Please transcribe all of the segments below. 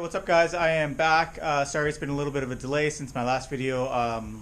What's up guys? I am back. Sorry it's been a little bit of a delay since my last video.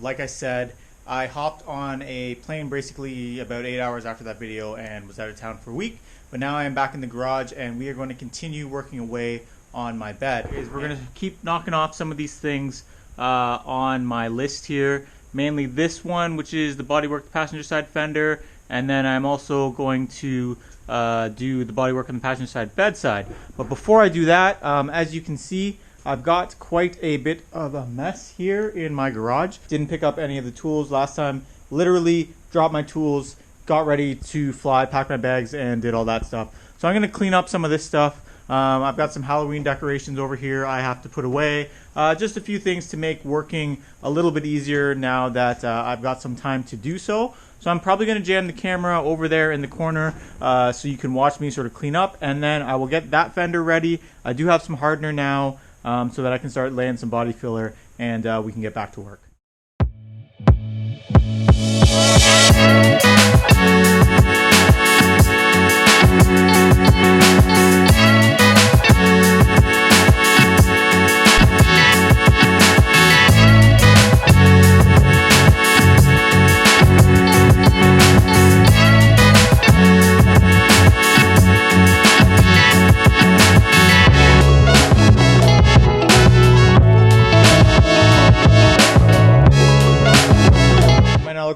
Like I said, I hopped on a plane basically about 8 hours after that video and was out of town for a week. But now I am back in the garage and we are going to continue working away on my bed. We're going to keep knocking off some of these things on my list here. Mainly this one, which is the bodywork, the passenger side fender. And then I'm also going to do the bodywork on the passenger side bedside. But before I do that, as you can see, I've got quite a bit of a mess here in my garage. Didn't pick up any of the tools last time. Literally dropped my tools, got ready to fly, packed my bags, and did all that stuff. So I'm going to clean up some of this stuff. I've got some Halloween decorations over here I have to put away. Just a few things to make working a little bit easier now that I've got some time to do so. So I'm probably going to jam the camera over there in the corner so you can watch me sort of clean up, and then I will get that fender ready. I do have some hardener now so that I can start laying some body filler and we can get back to work.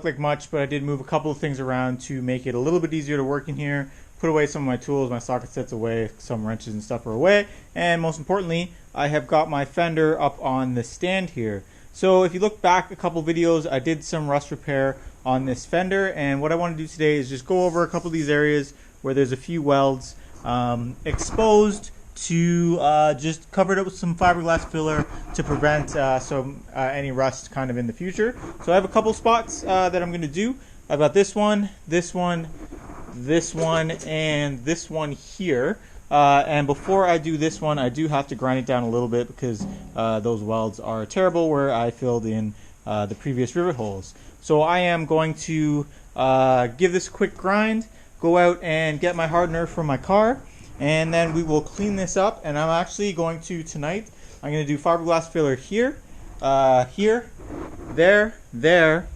Like much, but I did move a couple of things around to make it a little bit easier to work in here. Put away some of my tools, my socket sets away, some wrenches and stuff are away, and most importantly, I have got my fender up on the stand here. So if you look back a couple videos, I did some rust repair on this fender, and what I want to do today is just go over a couple of these areas where there's a few welds exposed, to just cover it up with some fiberglass filler to prevent any rust kind of in the future. So I have a couple spots that I'm going to do. I've got this one, this one, this one, and this one here. And before I do this one, I do have to grind it down a little bit because those welds are terrible where I filled in the previous rivet holes. So I am going to give this a quick grind, go out and get my hardener from my car, and then we will clean this up. And I'm actually going to tonight, I'm going to do fiberglass filler here, here, there,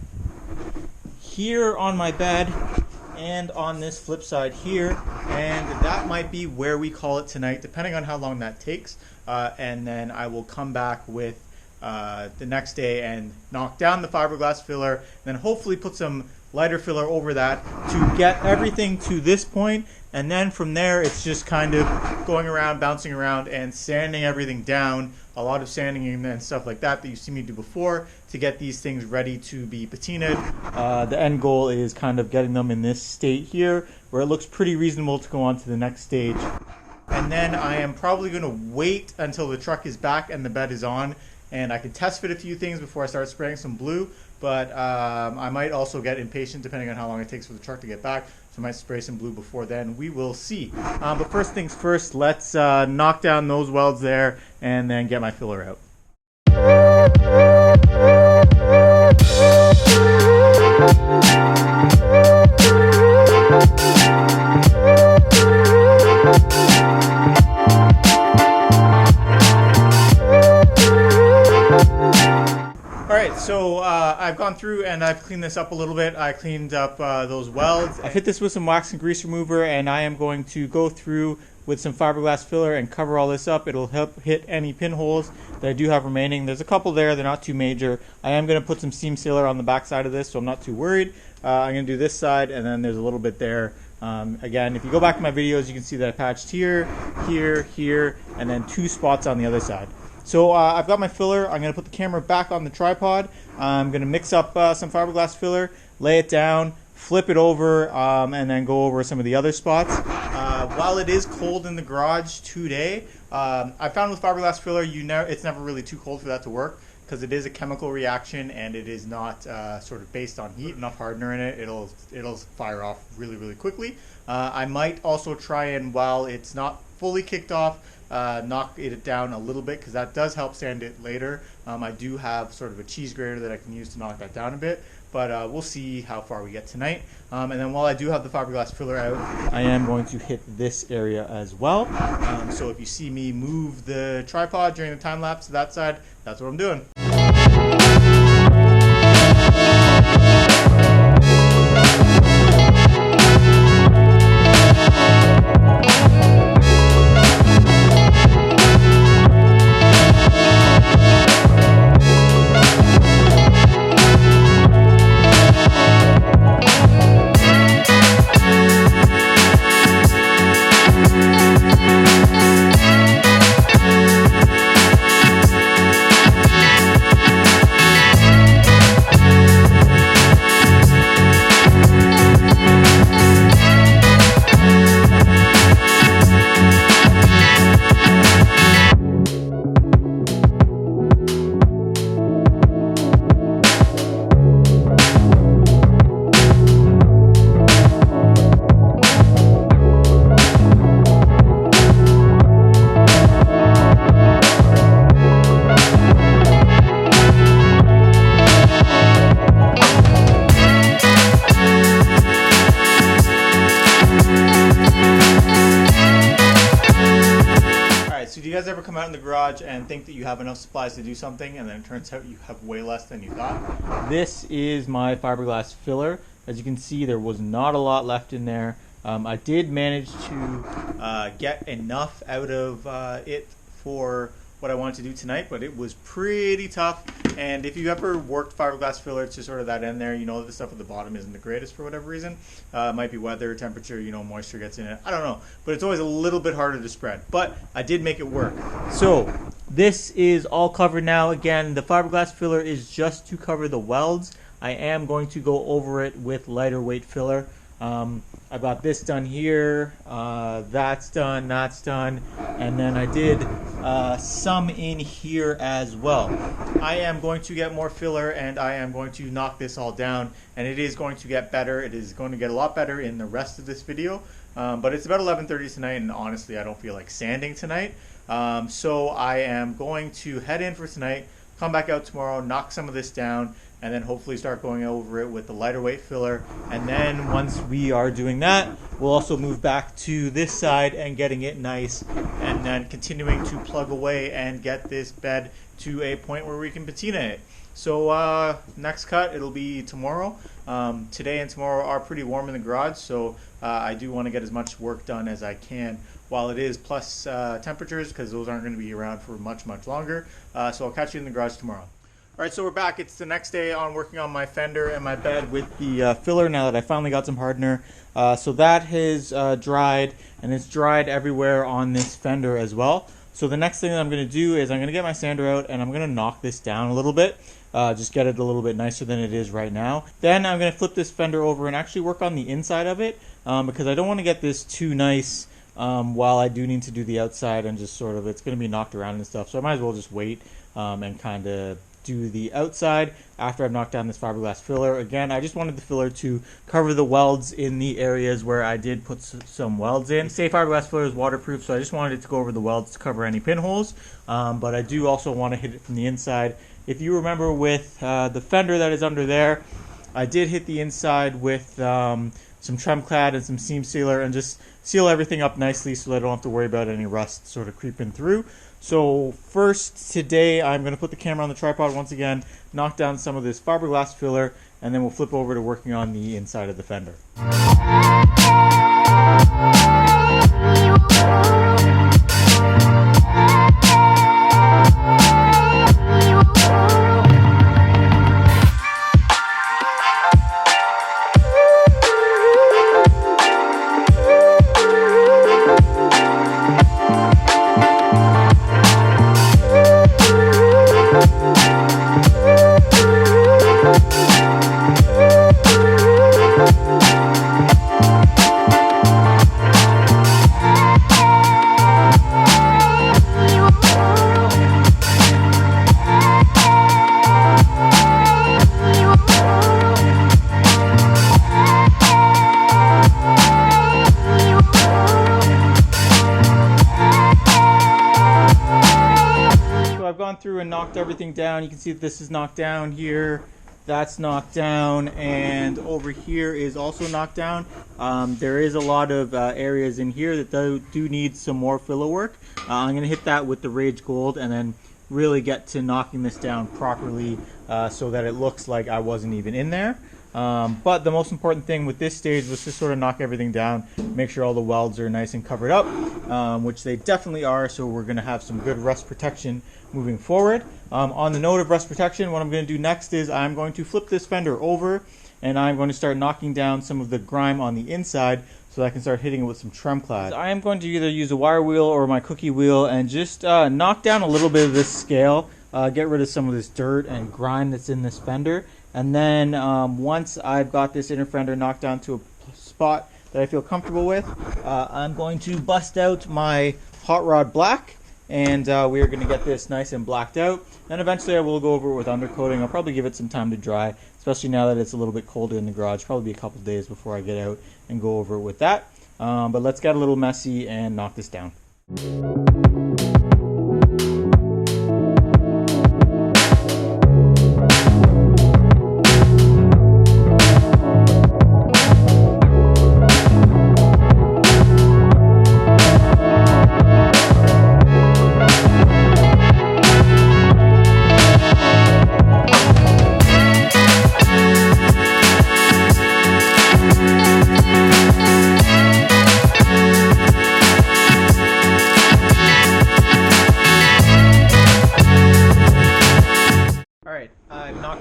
here on my bed, and on this flip side here. And that might be where we call it tonight, depending on how long that takes. And then I will come back with the next day and knock down the fiberglass filler, and then hopefully put some lighter filler over that to get everything to this point. And then from there, it's just kind of going around, bouncing around, and sanding everything down. A lot of sanding and stuff like that you've seen me do before to get these things ready to be patinaed. The end goal is kind of getting them in this state here, where it looks pretty reasonable to go on to the next stage. And then I am probably going to wait until the truck is back and the bed is on, and I can test fit a few things before I start spraying some blue. But I might also get impatient depending on how long it takes for the truck to get back. So I might spray some blue before then. We will see. But first things first, let's knock down those welds there and then get my filler out. Alright, so I've gone through and I've cleaned this up a little bit. I cleaned up those welds. I've hit this with some wax and grease remover, and I am going to go through with some fiberglass filler and cover all this up. It'll help hit any pinholes that I do have remaining. There's a couple there, they're not too major. I am going to put some seam sealer on the back side of this, so I'm not too worried. I'm going to do this side, and then there's a little bit there. Again, if you go back to my videos, you can see that I patched here, here, here, and then 2 spots on the other side. So I've got my filler. I'm going to put the camera back on the tripod. I'm going to mix up some fiberglass filler, lay it down, flip it over, and then go over some of the other spots. While it is cold in the garage today, I found with fiberglass filler, it's never really too cold for that to work, because it is a chemical reaction and it is not sort of based on heat. Enough hardener in it, it'll fire off really, really quickly. I might also try and, while it's not fully kicked off, knock it down a little bit because that does help sand it later. I do have sort of a cheese grater that I can use to knock that down a bit, but we'll see how far we get tonight. And then while I do have the fiberglass filler out, I am going to hit this area as well. So if you see me move the tripod during the time lapse to that side, that's what I'm doing. Do you guys ever come out in the garage and think that you have enough supplies to do something and then it turns out you have way less than you thought? This is my fiberglass filler. As you can see, there was not a lot left in there. I did manage to get enough out of it for what I wanted to do tonight, but it was pretty tough. And if you ever worked fiberglass filler to sort of that end there, you know that the stuff at the bottom isn't the greatest for whatever reason. It might be weather, temperature, you know, moisture gets in it. I don't know, but it's always a little bit harder to spread. But I did make it work. So this is all covered now. Again, the fiberglass filler is just to cover the welds. I am going to go over it with lighter weight filler. I got this done here, that's done, and then I did some in here as well. I am going to get more filler and I am going to knock this all down, and it is going to get better. It is going to get a lot better in the rest of this video, but it's about 11:30 tonight, and honestly I don't feel like sanding tonight. So I am going to head in for tonight, come back out tomorrow, knock some of this down, and then hopefully start going over it with the lighter weight filler. And then once we are doing that, we'll also move back to this side and getting it nice, and then continuing to plug away and get this bed to a point where we can patina it. So next cut, it'll be tomorrow. Today and tomorrow are pretty warm in the garage, so I do want to get as much work done as I can while it is plus temperatures, because those aren't going to be around for much longer. So I'll catch you in the garage tomorrow. Alright, so we're back. It's the next day on working on my fender and my bed with the filler now that I finally got some hardener. So that has dried, and it's dried everywhere on this fender as well. So the next thing that I'm going to do is I'm going to get my sander out and I'm going to knock this down a little bit. Just get it a little bit nicer than it is right now. Then I'm going to flip this fender over and actually work on the inside of it, because I don't want to get this too nice while I do need to do the outside, and just sort of, it's going to be knocked around and stuff. So I might as well just wait and kind of do the outside after I've knocked down this fiberglass filler. Again, I just wanted the filler to cover the welds in the areas where I did put some welds in. Say fiberglass filler is waterproof, so I just wanted it to go over the welds to cover any pinholes, but I do also want to hit it from the inside. If you remember with the fender that is under there, I did hit the inside with some Tremclad and some seam sealer, and just seal everything up nicely so that I don't have to worry about any rust sort of creeping through. So first today I'm going to put the camera on the tripod once again, knock down some of this fiberglass filler, and then we'll flip over to working on the inside of the fender. I've gone through and knocked everything down. You can see that this is knocked down here. That's knocked down, and over here is also knocked down. There is a lot of areas in here that do need some more filler work. I'm going to hit that with the Rage Gold and then really get to knocking this down properly so that it looks like I wasn't even in there. But the most important thing with this stage was to sort of knock everything down, make sure all the welds are nice and covered up, which they definitely are, so we're going to have some good rust protection moving forward. On the note of rust protection, what I'm going to do next is I'm going to flip this fender over and I'm going to start knocking down some of the grime on the inside so that I can start hitting it with some Trem Clad. I am going to either use a wire wheel or my cookie wheel and just knock down a little bit of this scale, get rid of some of this dirt and grime that's in this fender. And then once I've got this inner fender knocked down to a spot that I feel comfortable with, I'm going to bust out my Hot Rod Black, and we are going to get this nice and blacked out. Then eventually I will go over it with undercoating. I'll probably give it some time to dry, especially now that it's a little bit colder in the garage. Probably be a couple days before I get out and go over it with that. But let's get a little messy and knock this down.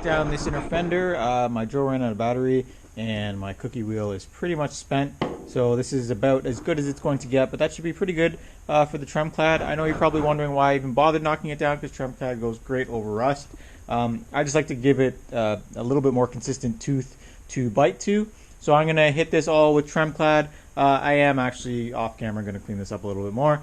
Down this inner fender, my drill ran out of battery and my cookie wheel is pretty much spent, so this is about as good as it's going to get, but that should be pretty good for the Trem Clad. I know you're probably wondering why I even bothered knocking it down, because Trem Clad goes great over rust. I just like to give it a little bit more consistent tooth to bite to, so I'm going to hit this all with Trem Clad. I am actually off camera going to clean this up a little bit more,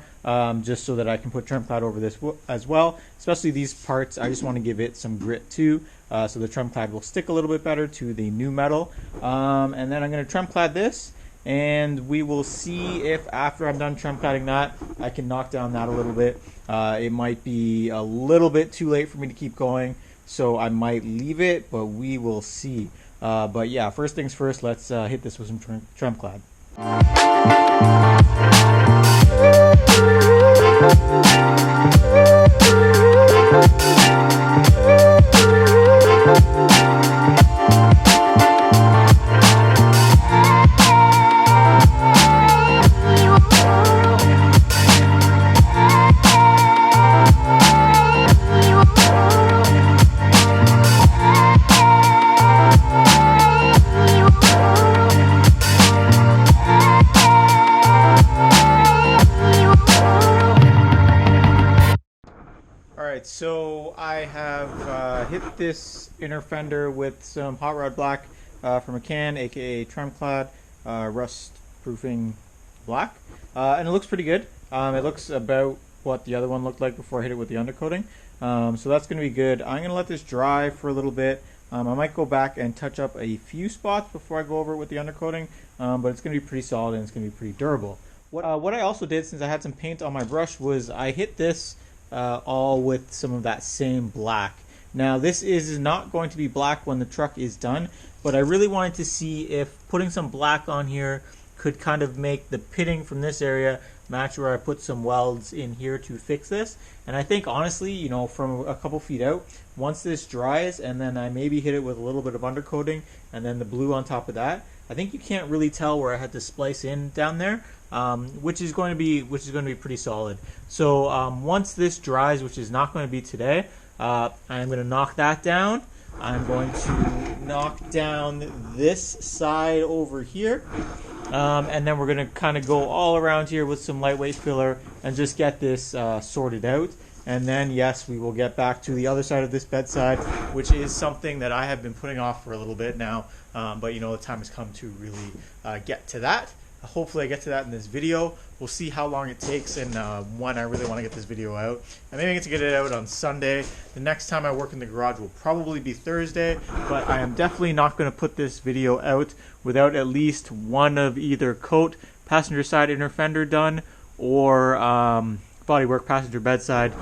just so that I can put Trem Clad over this as well, especially these parts. I just want to give it some grit too, so the Trem Clad will stick a little bit better to the new metal. And then I'm going to Trem Clad this, and we will see if after I'm done Trem Cladding that, I can knock down that a little bit. It might be a little bit too late for me to keep going, so I might leave it, but we will see. But yeah, first things first, let's hit this with some Trem Clad. So I have hit this inner fender with some Hot Rod Black from a can, aka Trem Clad rust proofing black, and it looks pretty good. It looks about what the other one looked like before I hit it with the undercoating, so that's going to be good. I'm going to let this dry for a little bit. I might go back and touch up a few spots before I go over it with the undercoating, but it's going to be pretty solid and it's going to be pretty durable. What I also did, since I had some paint on my brush, was I hit this all with some of that same black. Now this is not going to be black when the truck is done, but I really wanted to see if putting some black on here could kind of make the pitting from this area match where I put some welds in here to fix this. And I think honestly, you know, from a couple feet out, once this dries and then I maybe hit it with a little bit of undercoating and then the blue on top of that, I think you can't really tell where I had to splice in down there, which is going to be pretty solid. So once this dries, which is not going to be today, I'm going to knock that down. I'm going to knock down this side over here, and then we're going to kind of go all around here with some lightweight filler and just get this sorted out. And then, yes, we will get back to the other side of this bedside, which is something that I have been putting off for a little bit now. But, you know, the time has come to really get to that. Hopefully I get to that in this video. We'll see how long it takes and when I really want to get this video out. I maybe get to get it out on Sunday. The next time I work in the garage will probably be Thursday, but I am definitely not going to put this video out without at least one of either coat, passenger side inner fender done, or bodywork passenger bedside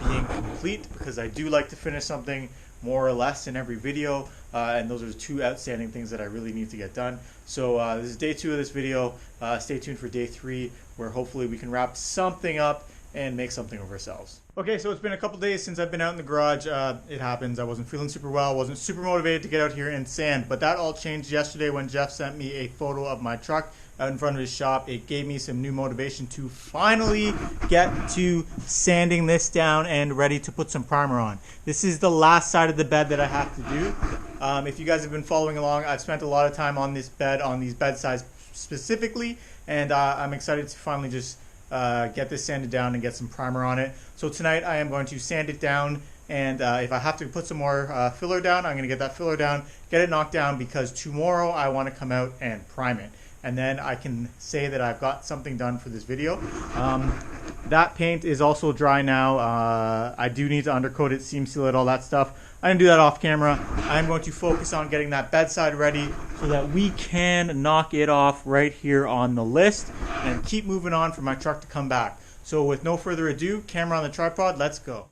being complete, because I do like to finish something more or less in every video, and those are the two outstanding things that I really need to get done. So this is day 2 of this video. Stay tuned for day 3, where hopefully we can wrap something up and make something of ourselves. Okay, so it's been a couple days since I've been out in the garage. It happens. I wasn't feeling super well, wasn't super motivated to get out here and sand, but that all changed yesterday when Jeff sent me a photo of my truck out in front of his shop. It gave me some new motivation to finally get to sanding this down and ready to put some primer on. This is the last side of the bed that I have to do. If you guys have been following along, I've spent a lot of time on this bed, on these bedsides specifically, and I'm excited to finally just get this sanded down and get some primer on it. So tonight I am going to sand it down, and if I have to put some more filler down, I'm going to get that filler down, get it knocked down, because tomorrow I want to come out and prime it. And then I can say that I've got something done for this video. That paint is also dry now. I do need to undercoat it, seam seal it, all that stuff. I didn't do that off camera. I'm going to focus on getting that bedside ready so that we can knock it off right here on the list and keep moving on for my truck to come back. So with no further ado, camera on the tripod, let's go.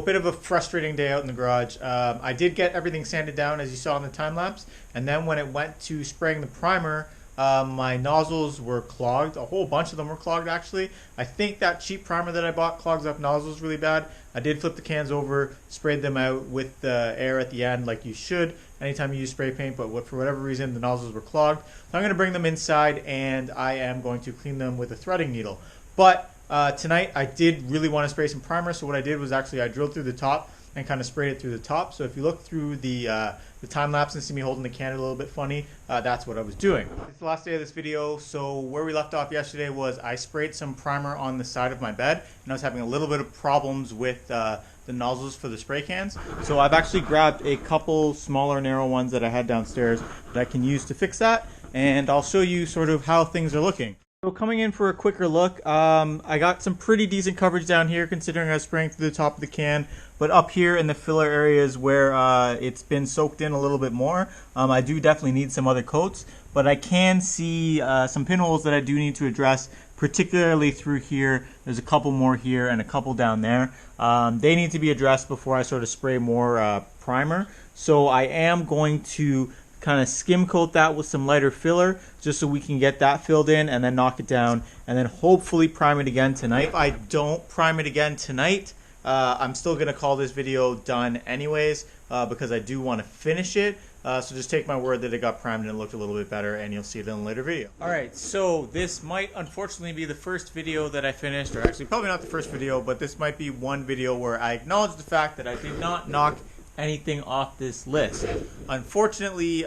Bit of a frustrating day out in the garage. I did get everything sanded down, as you saw in the time lapse, and then when it went to spraying the primer, my nozzles were clogged. A whole bunch of them were clogged, actually. I think that cheap primer that I bought clogs up nozzles really bad. I did flip the cans over, sprayed them out with the air at the end, like you should anytime you use spray paint, but for whatever reason the nozzles were clogged. So I'm going to bring them inside, and I am going to clean them with a threading needle. But tonight I did really want to spray some primer, so what I did was actually I drilled through the top and kind of sprayed it through the top. So if you look through the time lapse and see me holding the can a little bit funny, that's what I was doing. It's the last day of this video, so where we left off yesterday was I sprayed some primer on the side of my bed, and I was having a little bit of problems with the nozzles for the spray cans. So I've actually grabbed a couple smaller narrow ones that I had downstairs that I can use to fix that, and I'll show you sort of how things are looking. So coming in for a quicker look, I got some pretty decent coverage down here considering I was spraying through the top of the can, but up here in the filler areas where it's been soaked in a little bit more, I do definitely need some other coats, but I can see some pinholes that I do need to address, particularly through here. There's a couple more here and a couple down there. They need to be addressed before I sort of spray more primer, so I am going to kind of skim coat that with some lighter filler just so we can get that filled in and then knock it down and then hopefully prime it again tonight. If I don't prime it again tonight, I'm still going to call this video done anyways because I do want to finish it. So just take my word that it got primed and it looked a little bit better, and you'll see it in a later video. Alright, so this might unfortunately be the first video that I finished, or actually probably not the first video, but this might be one video where I acknowledge the fact that I did not knock anything off this list. Unfortunately,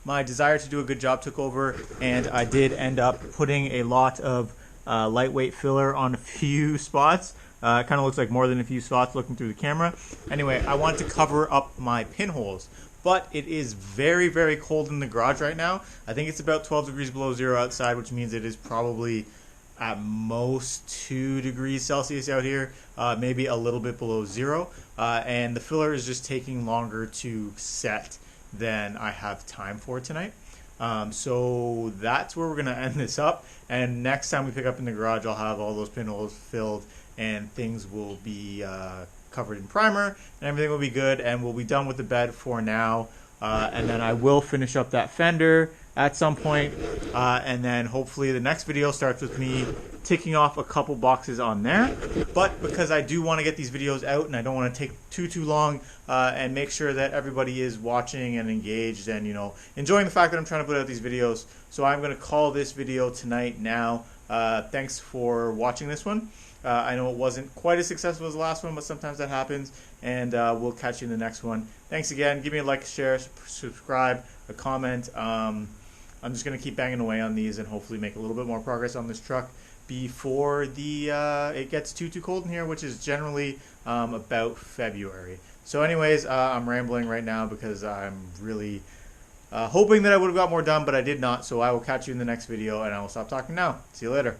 my desire to do a good job took over, and I did end up putting a lot of lightweight filler on a few spots. It kind of looks like more than a few spots looking through the camera. Anyway, I wanted to cover up my pinholes, but it is very, very cold in the garage right now. I think it's about 12 degrees below zero outside, which means it is probably at most 2 degrees Celsius out here, maybe a little bit below zero, and the filler is just taking longer to set than I have time for tonight. So that's where we're going to end this up, and next time we pick up in the garage I'll have all those pinholes filled and things will be covered in primer, and everything will be good, and we'll be done with the bed for now. And then I will finish up that fender at some point, and then hopefully the next video starts with me ticking off a couple boxes on there. But because I do want to get these videos out and I don't want to take too long, and make sure that everybody is watching and engaged and, you know, enjoying the fact that I'm trying to put out these videos, so I'm going to call this video tonight now. Thanks for watching this one. I know it wasn't quite as successful as the last one, but sometimes that happens, and we'll catch you in the next one. Thanks again. Give me a like, share, subscribe, a comment. I'm just going to keep banging away on these and hopefully make a little bit more progress on this truck before it gets too cold in here, which is generally about February. So anyways, I'm rambling right now because I'm really hoping that I would have got more done, but I did not. So I will catch you in the next video, and I will stop talking now. See you later.